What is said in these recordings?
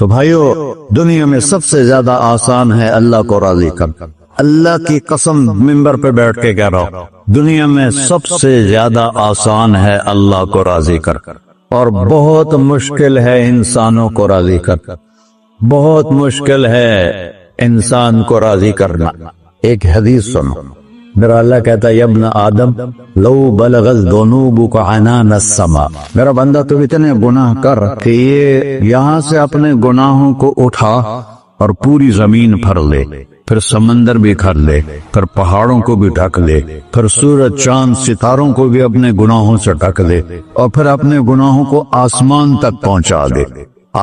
تو بھائیو، دنیا میں سب سے زیادہ آسان ہے اللہ کو راضی کر. اللہ کی قسم منبر پہ بیٹھ کے کہہ رہا ہوں، دنیا میں سب سے زیادہ آسان ہے اللہ کو راضی کر، اور بہت مشکل ہے انسانوں کو راضی کر. بہت مشکل ہے انسان کو راضی کرنا. ایک حدیث سنو، میرا اللہ کہتا ہے، یا ابن آدم لو بلغت ذنوبک عنان السماء، میرا بندہ تو اتنے گناہ کر کہ یہ یہاں سے اپنے گناہوں کو اٹھا اور پوری زمین بھر لے، پھر سمندر بھی بھر لے، پھر پہاڑوں کو بھی ڈھک لے، پھر سورج چاند ستاروں کو بھی اپنے گناہوں سے ڈھک لے، اور پھر اپنے گناہوں کو آسمان تک پہنچا دے.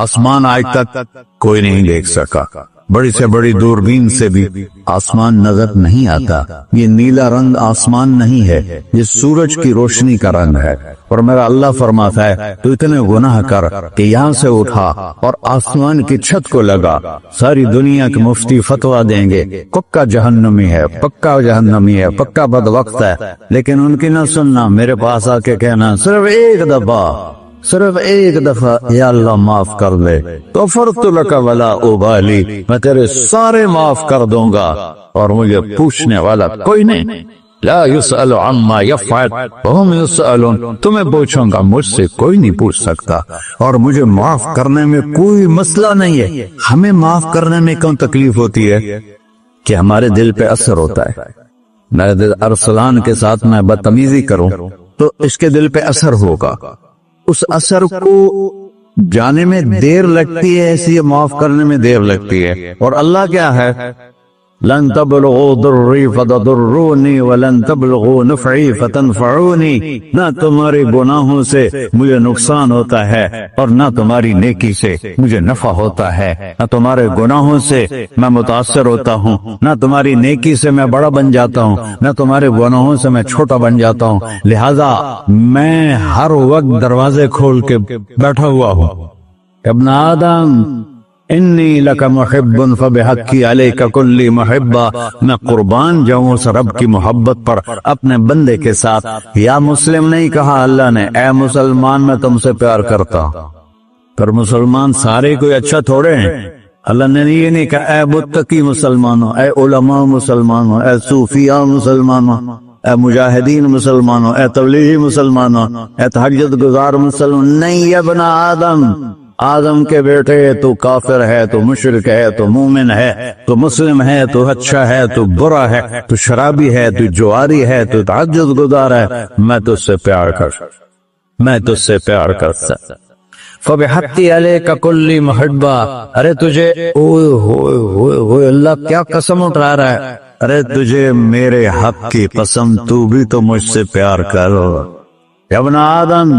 آسمان آج تک کوئی نہیں دیکھ سکا. بڑی سے بڑی دوربین سے بھی آسمان نظر نہیں آتا. یہ نیلا رنگ آسمان نہیں ہے، یہ سورج کی روشنی کا رنگ ہے. اور میرا اللہ فرماتا ہے تو اتنے گناہ کر کہ یہاں سے اٹھا اور آسمان کی چھت کو لگا. ساری دنیا کے مفتی فتویٰ دیں گے پکا جہنمی ہے، پکا جہنمی ہے، پکا بدوقت ہے، لیکن ان کی نہ سننا. میرے پاس آ کے کہنا صرف ایک دفعہ یا اللہ معاف کر دے، تو غفرت لک ولا ابالی، میں تیرے سارے معاف کر دوں گا اور مجھے پوچھنے والا کوئی نہیں. لا يسأل عما يفعل وهم يسألون، تمہیں پوچھوں گا، مجھ سے کوئی نہیں پوچھ سکتا، اور مجھے معاف کرنے میں کوئی مسئلہ نہیں ہے. ہمیں معاف کرنے میں کیوں تکلیف ہوتی ہے؟ کہ ہمارے دل پہ اثر ہوتا ہے. میرے دل ارسلان کے ساتھ میں بدتمیزی کروں تو اس کے دل پہ اثر ہوگا. اس اثر کو جانے میں دیر لگتی ہے، اس لیے معاف کرنے میں دیر لگتی ہے. اور اللہ کیا ہے؟ لن تبلغوا ضرری فتضرونی ولن تبلغوا نفعی فتنفعونی، نہ تمہارے گناہوں سے مجھے نقصان ہوتا ہے اور نہ تمہاری نیکی سے مجھے نفع ہوتا ہے. نہ تمہارے گناہوں سے میں متاثر ہوتا ہوں، نہ تمہاری نیکی سے میں بڑا بن جاتا ہوں، نہ تمہارے گناہوں سے میں چھوٹا بن جاتا ہوں. لہذا میں ہر وقت دروازے کھول کے بیٹھا ہوا ہوں. ابن آدم انی لک محب فبحقی علیک کلی محبہ، میں قربان جاؤں اس رب کی محبت پر اپنے بندے کے ساتھ. یا مسلم نہیں کہا اللہ نے، اے مسلمان میں تم سے پیار کرتا ہوں. پر مسلمان سارے کوئی اچھا تھوڑے ہیں. اللہ نے یہ نہیں کہا اے متقی مسلمانوں، اے علماء مسلمانوں، اے صوفیاء مسلمانوں، اے مجاہدین مسلمانوں، اے تبلیغی مسلمانوں، اے تہجد گزار مسلمان. نہیں، یا ابن آدم کے بیٹے، تو کافر ہے، تو مشرک ہے، تو مومن ہے، تو مسلم ہے، تو اچھا ہے، تو برا ہے، تو شرابی ہے، تو جواری ہے، تو تہجد گزار ہے، میں تجھ سے پیار کرتا. فبحقی علیک کلی محبہ، ارے تجھے اوہ اللہ کیا قسم اٹھا رہا ہے، ارے تجھے میرے حق کی قسم، تو بھی تو مجھ سے پیار کرو. یا ابن آدم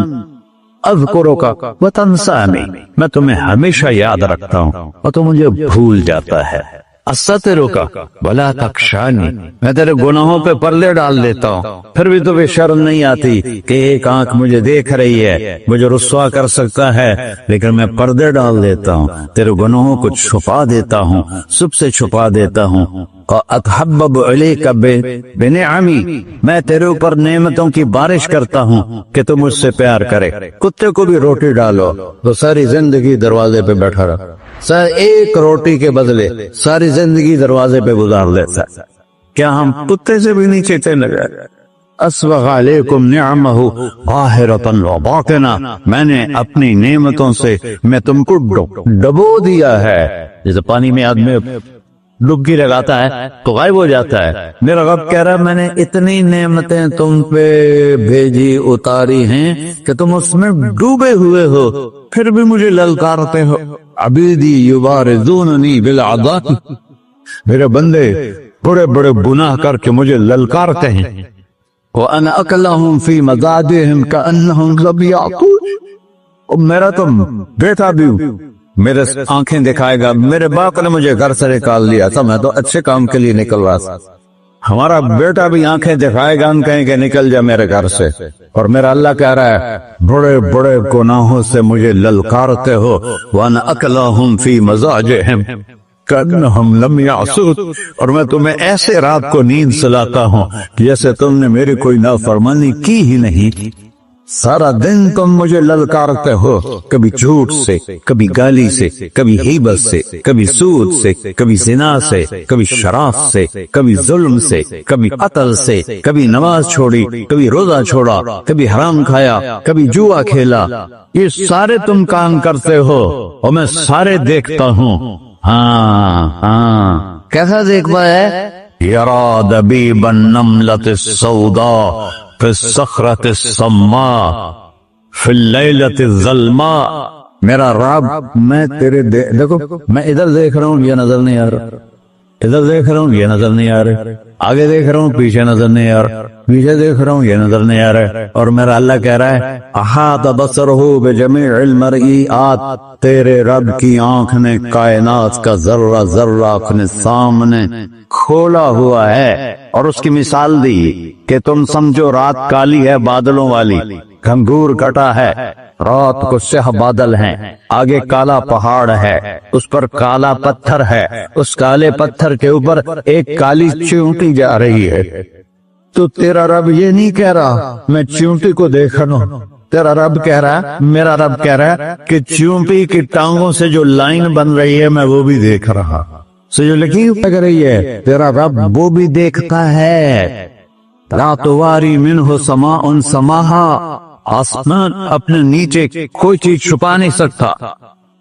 اذکرک وتنسانی، میں تمہیں ہمیشہ یاد رکھتا ہوں اور تو مجھے بھول جاتا ہے. استترک ولا تخشانی، میں تیرے گناہوں پہ پردے ڈال دیتا ہوں، پھر بھی تمہیں شرم نہیں آتی کہ ایک آنکھ مجھے دیکھ رہی ہے، مجھے رسوا کر سکتا ہے، لیکن میں پردے ڈال دیتا ہوں، تیرے گناہوں کو چھپا دیتا ہوں، سب سے چھپا دیتا ہوں. اتحبب علیک بنعمی، میں تیرے اوپر نعمتوں کی بارش کرتا ہوں کہ تم مجھ سے پیار کرے. کتے کو بھی روٹی ڈالو تو ساری زندگی دروازے پہ بیٹھا رہا، ایک روٹی کے بدلے ساری زندگی دروازے پہ گزار لیتا. کیا ہم کتے سے بھی نہیں چیتے لگے؟ اسبغ علیکم نعمہ ظاہرۃ وباطنہ، میں نے اپنی نعمتوں سے میں تم کو ڈبو دیا ہے. جیسے پانی میں آدمی ڈبکی لگاتا ہے تو غائب ہو جاتا ہے. میرا رب کہہ رہا ہے میں نے اتنی نعمتیں تم پہ بھیجی، اتاری ہیں کہ تم اس میں ڈوبے ہوئے ہو، پھر بھی مجھے للکارتے ہو. عبیدی یبارزوننی بالعذاب، میرے بندے بڑے بڑے گناہ کر کے مجھے للکارتے ہیں. وَأَنَا أَكْلَهُمْ فِي مَضَاجِعِهِمْ كَأَنَّهُمْ ذَبْ يَعْقُولُ، اور میرا تو بیٹا بھی میرے آنکھیں دکھائے گا. میرے باپ نے مجھے گھر سے نکال لیا تھا، میں تو اچھے کام کے لیے نکل رہا تھا. ہمارا بیٹا بھی آنکھیں دکھائے گا، ہم کہیں کہ نکل جا میرے گھر سے. اور میرا اللہ کہہ رہا ہے بڑے بڑے گناہوں سے مجھے للکارتے ہو. وَأَنَا أَكْلَهُمْ فِي مَضَاجِعِهِمْ كَأَنَّهُمْ لَمْ يَعْصُونِ، اور میں تمہیں ایسے رات کو نیند سلاتا ہوں جیسے تم نے میری کوئی نافرمانی کی ہی نہیں. سارا دن تم مجھے للکارتے ہو، کبھی جھوٹ سے، کبھی گالی سے، کبھی غیبت سے، کبھی سود سے، کبھی زنا سے، کبھی شراب سے، کبھی ظلم سے، کبھی قتل سے، کبھی نماز چھوڑی، کبھی روزہ چھوڑا، کبھی حرام کھایا، کبھی جوا کھیلا۔ یہ سارے تم کام کرتے ہو اور میں سارے دیکھتا ہوں۔ ہاں ہاں، کیسا دیکھ پایا ہے؟ یرا دبیب النملۃ السوداء فی الصخرۃ الصماء فی اللیلۃ الظلماء۔ میرا رب، میں تیرے دیکھو، میں ادھر دیکھ رہا ہوں، یہ نظر نہیں آ رہا، ادھر دیکھ رہا ہوں، یہ نظر نہیں آ رہا، آگے دیکھ رہا ہوں، پیچھے نظر نہیں آ رہا، پیچھے دیکھ رہا ہوں، یہ نظر نہیں آ رہا، اور میرا اللہ کہہ رہا ہے احاط بصرہ بجمیع المرئیات، تیرے رب کی آنکھ نے کائنات کا ذرہ ذرہ اپنے سامنے کھولا ہوا ہے۔ اور اس کی مثال دی کہ تم سمجھو رات کالی ہے بادلوں والی، گھنگور کٹا ہے، رات کو سیاہ بادل ہیں، آگے کالا پہاڑ ہے، اس پر کالا پتھر ہے، اس کالے پتھر کے اوپر ایک کالی چیونٹی جا رہی ہے۔ تو تیرا رب یہ نہیں کہہ رہا میں چیونٹی کو دیکھ رہا ہوں، تیرا رب کہہ رہا ہے، میرا رب کہہ رہا ہے کہ چیونٹی کی ٹانگوں سے جو لائن بن رہی ہے میں وہ بھی دیکھ رہا، سے جو لکیر لگ رہی ہے تیرا رب وہ بھی دیکھتا ہے۔ لا تواری منہ سماء سماہا، آسمان اپنے نیچے کوئی چیز چھپا نہیں سکتا،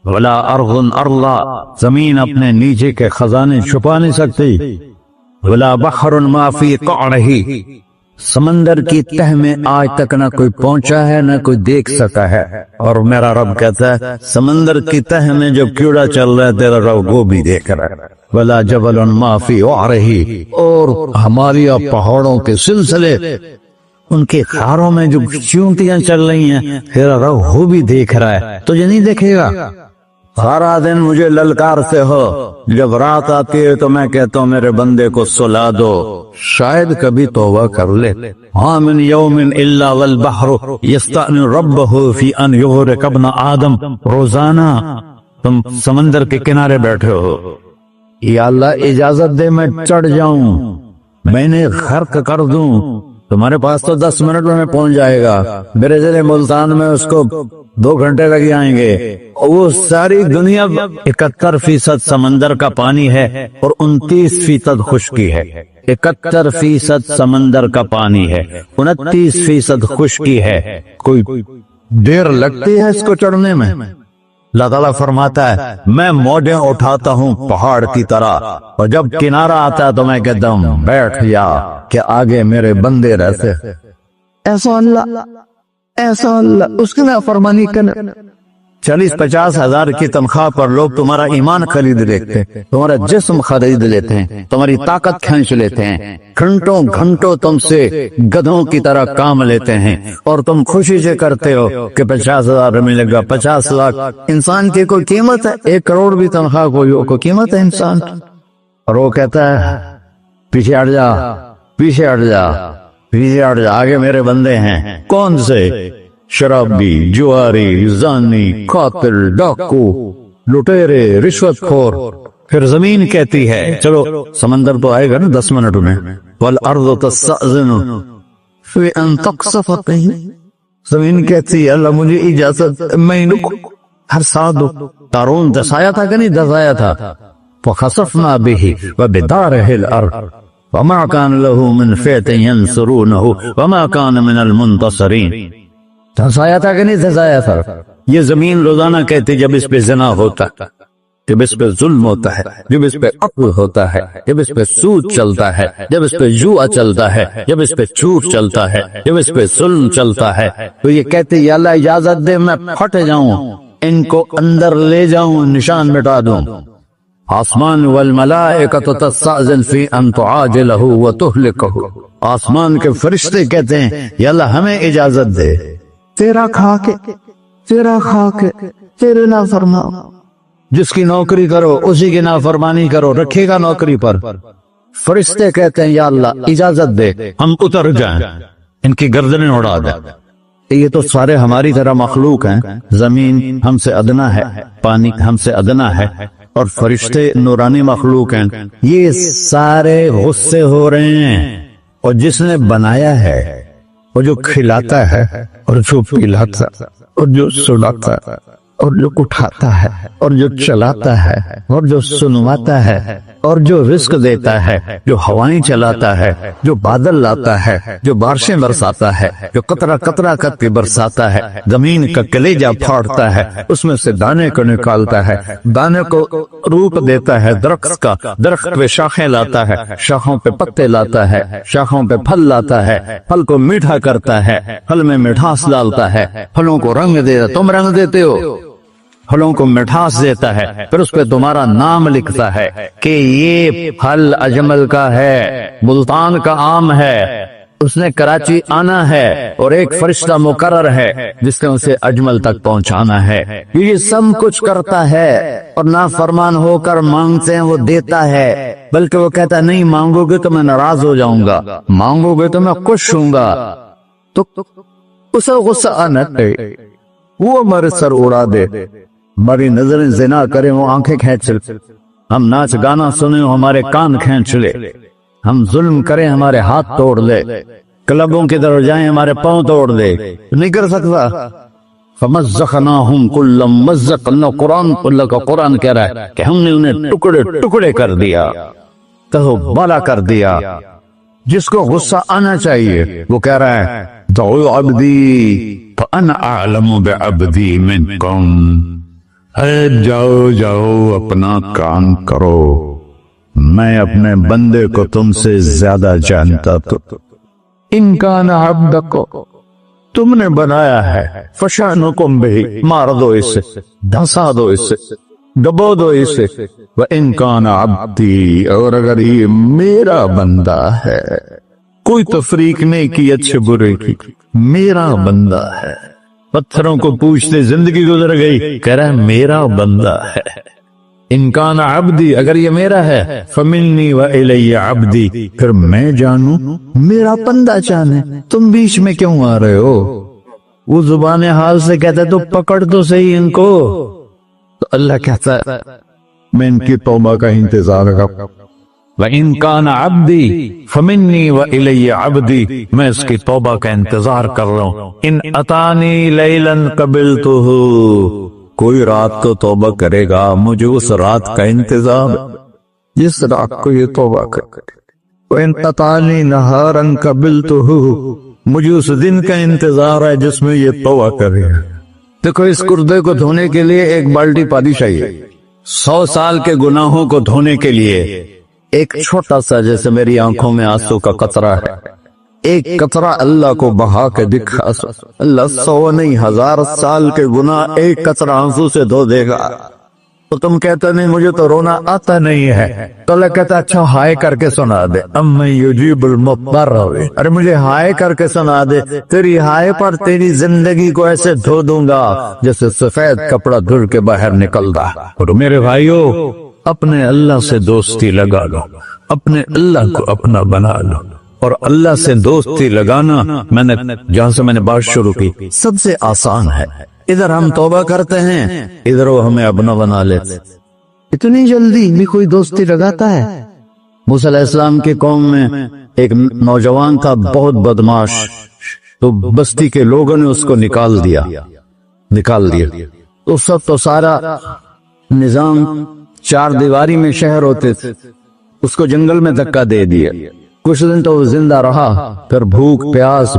ولا ارض ارضا، زمین اپنے نیچے کے خزانے چھپا نہیں سکتی، ولا بحر ما فی قعرہ، سمندر کی تہ میں آج تک نہ کوئی پہنچا ہے نہ کوئی دیکھ سکا ہے۔ اور میرا رب کہتا ہے سمندر کی تہ میں جو کیڑا چل رہا ہے تیرا رب وہ بھی دیکھ رہا ہے۔ ولا جبل ما فی وعرہ، اور ہماری پہاڑوں کے سلسلے، ان کے خاروں میں جو چیونٹیاں چل رہی ہیں تیرا رب وہ بھی دیکھ رہا ہے، تجھے نہیں دیکھے گا؟ سارا دن مجھے للکارتے ہو، جب رات آتی ہے تو میں کہتا ہوں میرے بندے کو سلا دو، شاید کبھی توبہ کر لے۔ ہاں من یوم الا والبحر یستأنی ربہ فی ان یغرق ابن آدم، روزانہ تم سمندر کے کنارے بیٹھے ہو، یا اللہ اجازت دے میں چڑھ جاؤں، میں نے غرق کر دوں، تمہارے پاس تو 10 منٹ میں پہنچ جائے گا، میرے ضلع ملتان میں اس کو 2 گھنٹے لگ جائیں گے۔ وہ ساری دنیا 71% سمندر کا پانی ہے اور 29% خشکی ہے۔ 71% سمندر کا پانی ہے، 29% خشکی ہے، کوئی دیر لگتی ہے اس کو چڑھنے میں؟ اللہ تعالیٰ فرماتا ہے میں موجیں اٹھاتا ہوں پہاڑ کی طرح، اور جب کنارہ آتا ہے تو میں کہتا ہوں بیٹھ جا کہ آگے میرے بندے رہتے۔ ایسا اللہ اس کی نافرمانی کرنے 40-50 ہزار کی تنخواہ پر لوگ تمہارا ایمان خرید لیتے ہیں، تمہارا جسم خرید لیتے ہیں، تمہاری طاقت کھینچ لیتے ہیں، گھنٹوں گھنٹوں تم سے گدھوں کی طرح کام لیتے ہیں، اور تم خوشی سے کرتے ہو کہ 50,000 ملے گا، 50 لاکھ۔ انسان کی کوئی قیمت ہے؟ 1 کروڑ بھی تنخواہ کوئی قیمت ہے انسان؟ اور وہ کہتا ہے پیچھے ہٹ جا، پیچھے ہٹ جا، پیچھے ہٹ جا، آگے میرے بندے ہیں۔ کون سے؟ شرابی، جواری، زانی، قاتل، ڈاکو، لٹیرے، رشوت خور۔ پھر زمین کہتی ہے چلو سمندر تو آئے گا نا 10 منٹ میں، والارض تستأذن فی ان تقصف قیہ، زمین کہتی ہے اللہ مجھے اجازت، میں ہر ساتھ دو۔ قارون دسایا تھا کہ نہیں دسایا تھا؟ فخسفنا به وبدارہ الارض وما كان له من فئة ينصرونه وما كان من المنتصرین۔ دھسایا تھا کہ نہیں دھسایا تھا؟ یہ زمین روزانہ کہتی جب اس پہ زنا ہوتا ہے، جب اس پہ ظلم ہوتا ہے، جب اس پہ قتل ہوتا ہے، جب اس پہ سود چلتا ہے، جب اس پہ جوا چلتا ہے، جب اس پہ جھوٹ چلتا ہے، جب اس پہ ظلم چلتا ہے، تو یہ کہتے یا اللہ اجازت دے میں پھٹ جاؤں، ان کو اندر لے جاؤں، نشان مٹا دوں۔ آسمان والملائکۃ تستأذن فی ان تعاجلہ وتہلکہ، آسمان کے فرشتے کہتے ہیں یا اللہ ہمیں اجازت دے، تیرا کھا کے تیرے نافرمان، جس کی نوکری کرو اسی کی نافرمانی کرو، رکھے گا نوکری پر۔ فرشتے کہتے ہیں یا اللہ اجازت دے ہم اتر جائیں، ان کی گردنیں اڑا دیں۔ یہ تو سارے ہماری طرح مخلوق ہیں، زمین ہم سے ادنا ہے، پانی ہم سے ادنا ہے، اور فرشتے نورانی مخلوق ہیں، یہ سارے غصے ہو رہے ہیں، اور جس نے بنایا ہے وہ جو کھلاتا ہے اور جو پلاتا اور جو سلاتا اور جو اٹھاتا ہے اور جو چلاتا ہے اور جو سنواتا ہے اور جو رزق دیتا ہے، جو ہوائیں چلاتا ہے، جو بادل لاتا ہے، جو بارشیں برساتا ہے، جو قطرہ قطرہ کر کے برساتا ہے، زمین کا کلیجہ پھاڑتا ہے، اس میں سے دانے کو نکالتا ہے، دانے کو روپ دیتا ہے درخت کا، درخت پہ شاخیں لاتا ہے، شاخوں پہ پتے لاتا ہے، شاخوں پہ پھل لاتا ہے، پھل کو میٹھا کرتا ہے، پھل میں مٹھاس ڈالتا ہے، پھلوں کو رنگ دیتا، تم رنگ دیتے ہو، پھلوں کو مٹھاس دیتا ہے، پھر اس پہ تمہارا نام لکھتا ہے کہ یہ پھل اجمل کا ہے، ملتان کا آم ہے، اس نے کراچی آنا ہے اور ایک فرشتہ مقرر ہے جس نے اسے اجمل تک پہنچانا ہے۔ یہ سب کچھ کرتا ہے اور نافرمان ہو کر مانگتے ہیں وہ دیتا ہے، بلکہ وہ کہتا ہے نہیں مانگو گے تو میں ناراض ہو جاؤں گا، مانگو گے تو میں خوش ہوں گا، تو اسے غصہ آنا چاہیے، وہ ہمارے سر اڑا دے، ہماری نظریں زنا کریں وہ آنکھیں کھینچ لے، ہم ناچ گانا سنیں ہمارے کان کھینچ لے، ہم ظلم کریں ہمارے ہاتھ توڑ لے، کلبوں کی طرف جائیں ہمارے پاؤں توڑ دے، نہیں کر سکتا۔ فَمَزَّقْنَاهُمْ كُلَّ مُمَزَّقٍ، اللہ کا قرآن کہہ رہا ہے کہ ہم نے انہیں ٹکڑے ٹکڑے کر دیا، تہو بالا کر دیا۔ جس کو غصہ آنا چاہیے وہ کہہ رہا ہے دعوا عبدی فأنا أعلم بعبدی منکم، جاؤ جاؤ اپنا کام کرو، میں اپنے بندے کو تم سے زیادہ جانتا تو۔ ان کان عبدکو، تم نے بنایا ہے، فشانکم بہی، مار دو اسے، دھسا دو اسے، دبو دو اسے، وَإِن كَانَ عَبْدِي، اور اگر یہ میرا بندہ ہے، کوئی تفریق نہیں کی اچھے برے کی، میرا بندہ ہے۔ پتھروں کو پوچھتے زندگی گزر گئی، کہہ رہا ہے میرا بندہ ہے۔ ان کان عبدی، اگر یہ میرا ہے، فمنی وإلی عبدی، پھر میں جانوں میرا بندہ جانے، تم بیچ میں کیوں آ رہے ہو؟ وہ زبان حال سے کہتا ہے تو پکڑ تو صحیح ان کو، تو اللہ کہتا ہے میں ان کی توبہ کا انتظار کروں، وَإِن كَانَ عَبْدِي فَمِنِّي وَإِلَيَّ عَبْدِي، میں اس کی توبہ کا انتظار کر رہا ہوں۔ ان اتانی لیلاً قبلتہ، کوئی رات کو توبہ کرے گا مجھے اس رات کا انتظار جس رات کو یہ توبہ کرے، وَإِن اتانی نہاراً قبلتہ، مجھے اس دن کا انتظار ہے جس میں یہ توبہ کرے۔ دیکھو اس کردے کو دھونے کے لیے ایک بالٹی پانی چاہیے، 100 سال کے گناہوں کو دھونے کے لیے ایک چھوٹا سا جیسے میری آنکھوں میں آنسو کا قطرہ ہے، ایک قطرہ اللہ کو بہا کے دکھا، اللہ 100 نہیں 1000 سال کے گناہ ایک قطرہ آنسو سے دھو دے گا۔ تو تم کہتے نہیں مجھے تو رونا آتا نہیں ہے، تو اللہ کہتا اچھا ہائے کر کے سنا دے، اَمَّن یُجِیبُ الْمُضْطَرَّ، ارے مجھے ہائے کر کے سنا دے، تیری ہائے پر تیری زندگی کو ایسے دھو دوں گا جیسے سفید کپڑا دھل کے باہر نکلتا۔ اور میرے بھائیو اپنے اللہ سے دوستی لگا لو، اپنے اللہ کو اپنا بنا لو، اور اللہ سے دوستی لگانا میں نے جہاں سے میں نے بات شروع کی سب سے آسان ہے۔ ادھر ہم توبہ کرتے ہیں، ادھر وہ ہمیں اپنا بنا لیتے، اتنی جلدی بھی کوئی دوستی لگاتا ہے؟ موسیٰ علیہ السلام کی قوم میں ایک نوجوان تھا بہت بدماش، تو بستی کے لوگوں نے اس کو نکال دیا۔ اس وقت تو سارا نظام 4 دیواری میں شہر ہوتے تھے، اس کو جنگل میں دھکا دے دیا، کچھ دن تو وہ زندہ رہا، پھر بھوک پیاس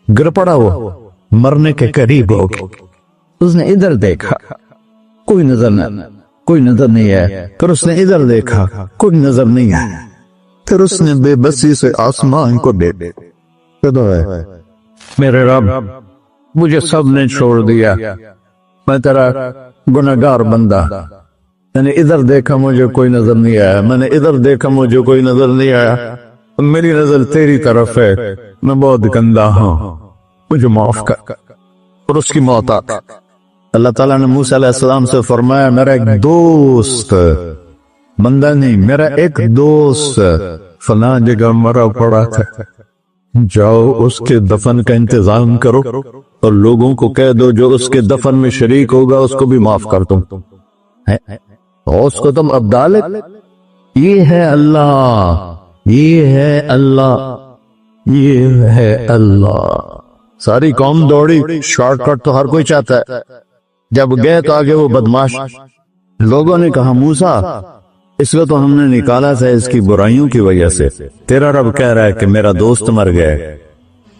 گر پڑا، وہ مرنے کے قریب ہو گیا۔ اس نے ادھر دیکھا کوئی نظر نہیں ہے، پھر اس نے ادھر دیکھا کوئی نظر نہیں ہے، پھر اس نے بے بسی سے آسمان کو دیکھا، میرے رب مجھے سب نے چھوڑ دیا، میں تیرا گنہگار بندہ، میں نے ادھر دیکھا مجھے کوئی نظر نہیں آیا، میں نے ادھر دیکھا مجھے کوئی نظر نہیں آیا، میری نظر تیری طرف ہے، میں بہت گندا ہوں، مجھے معاف کر۔ اور اس کی موت آتی۔ اللہ تعالیٰ نے موسیٰ علیہ السلام سے فرمایا میرا ایک دوست، بندہ نہیں، میرا ایک دوست فلاں جگہ مرا پڑا تھا، جاؤ اس کے دفن کا انتظام کرو اور لوگوں کو کہہ دو جو اس کے دفن میں شریک ہوگا اس کو بھی معاف کر دو، اور اس کو تم ابدال۔ یہ ہے اللہ، یہ ہے اللہ۔ ساری قوم دوڑی، شارٹ کٹ تو ہر کوئی چاہتا ہے۔ جب گئے تو آگے وہ بدماش لوگوں نے کہا موسیٰ اس کو تو ہم نے نکالا تھا اس کی برائیوں کی وجہ سے، تیرا رب کہہ رہا ہے کہ میرا دوست مر گیا ہے۔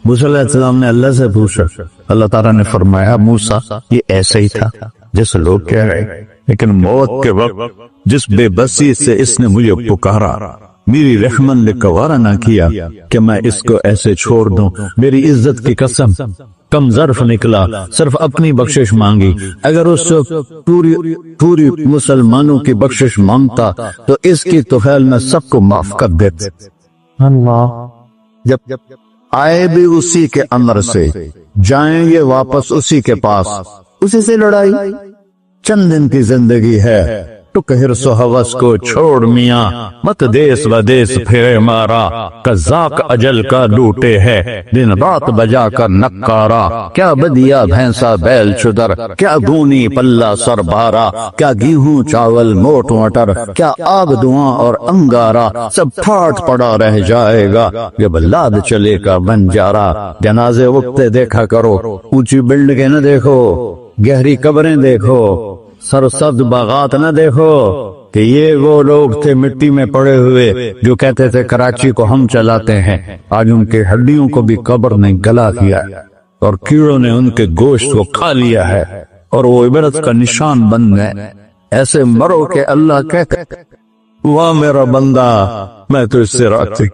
موسیٰ علیہ السلام نے اللہ سے پوچھا، اللہ تعالیٰ نے فرمایا موسیٰ یہ ایسا ہی تھا جیسے لوگ کہہ رہے، لیکن موت کے وقت جس بے بسی سے اس نے مجھے پکارا، میری رحمن نے گوارا نہ کیا کہ میں اس کو ایسے چھوڑ دوں۔ میری عزت کی قسم کم ظرف نکلا، صرف اپنی بخشش مانگی۔ اگر اس سے پوری مسلمانوں کی بخشش مانگتا تو اس کی طفیل میں سب کو معاف کر دیتے۔ اللہ جب آئے بھی اسی کے امر سے، جائیں گے واپس اسی کے پاس، اسی سے لڑائی۔ چند دن کی زندگی ہے، ٹک حرص و ہوس کو چھوڑ میاں، مت دیس و دیس پھرے مارا، قذاق اجل کا لوٹے ہے دن رات بجا کر نکارا۔ کیا بدیا بھینسا بیل چدر، کیا گونی پلہ سر بارا، کیا گیہوں چاول موٹ مٹر، کیا آگ دھواں اور انگارا، سب پھاٹ پڑا رہ جائے گا جب لاد چلے کا بنجارا۔ جنازے وقتے دیکھا کرو، اونچی بلڈنگیں نہ دیکھو، گہری قبریں دیکھو، سرسبز باغات نہ دیکھو کہ یہ وہ لوگ تھے مٹی میں پڑے ہوئے جو کہتے تھے کراچی کو ہم چلاتے ہیں۔ آج ان کے ہڈیوں کو بھی قبر نے گلا دیا اور کیڑوں نے ان کے گوشت کو کھا لیا ہے اور وہ عبرت کا نشان بن گئے۔ ایسے مرو کہ اللہ کہتے واہ میرا بندہ میں تو اس سے راضی